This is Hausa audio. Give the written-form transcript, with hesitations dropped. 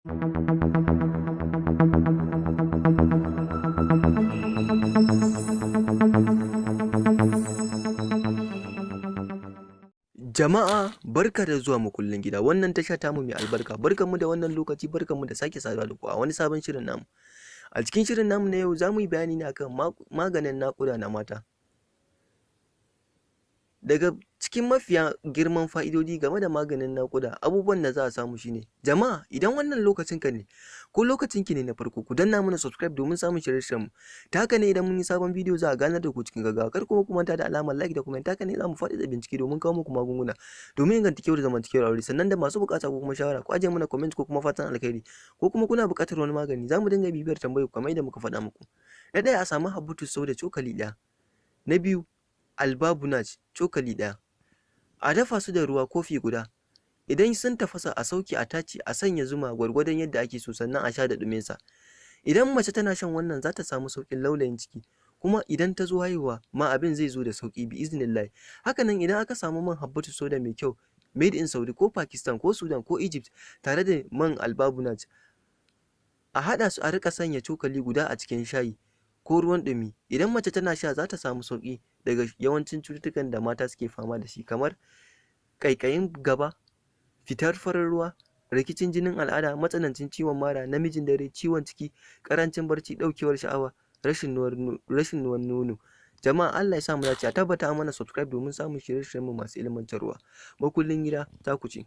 Jama'a barka da zuwa makullin gida, wannan tasha tamu mai albarka, barkanmu da wannan lokaci, barkanmu da sake saduwa da ku a wani sabon shirin namu. A cikin shirin namu na yau za mu yi bayani ne akan maganin naƙuda na mata. Daga cikin mafiya girman fa'idodi game da maganin naƙuda, abubuwan da za a samu shine, jama'a idan wannan lokacin ka ne ko lokacin ki ne na farko, ku danna mana subscribe domin samun shirye-shiryenmu. Ta haka ne idan mun yi sabon bidiyo za a ganar da ku cikin gaggawa. Kar kuma ku manta da alamar like da comment. Ta haka ne za mu faɗi da bincike domin kawo muku magunguna domin inganta kyau da zamantakewar aure. Sannan da masu buƙata ko kuma shawara, ku ajiye mana comment ko kuma fatan alkhairi, ko kuma kuna buƙatar wani magani, za mu dinga bibiyar tambayar ku kamar yadda muka faɗa muku. Na ɗaya, a samu habbatus sauda cokali ɗaya. Na biyu, albabunaj cokali ɗaya. A dafa su da ruwa kofi guda. Idan sun tafasa a sauke a tace, a sanya zuma gwargwadon yadda ake so, sannan a sha da ɗuminsa. Idan mace tana shan wannan za ta samu sauƙin laulayin ciki, kuma idan ta zo haihuwa ma abin zai zo da sauƙi bi iznillahi. Hakanan idan aka samu man habbatus sauda mai kyau made in Saudi ko Pakistan ko Sudan ko Egypt tare da man albabunaj, a haɗa su a riƙa sanya cokali guda a cikin shayi ko ruwan ɗumi. Idan mace tana sha za ta samu sauƙi daga yawancin cututtukan da mata suke fama da shi, kamar ƙaiƙayin gaba, fitar farin ruwa, rikicin jinin al'ada, matsanancin ciwon mara, namijin dare, ciwon ciki, ƙarancin barci, ɗaukewar sha'awa, rashin ruwan nono. Jama'a Allah ya sa mu dace. A tabbata a mana subscribe domin samun shirye-shiryenmu masu ilmantarwa. Makullin gida, ta ku ce.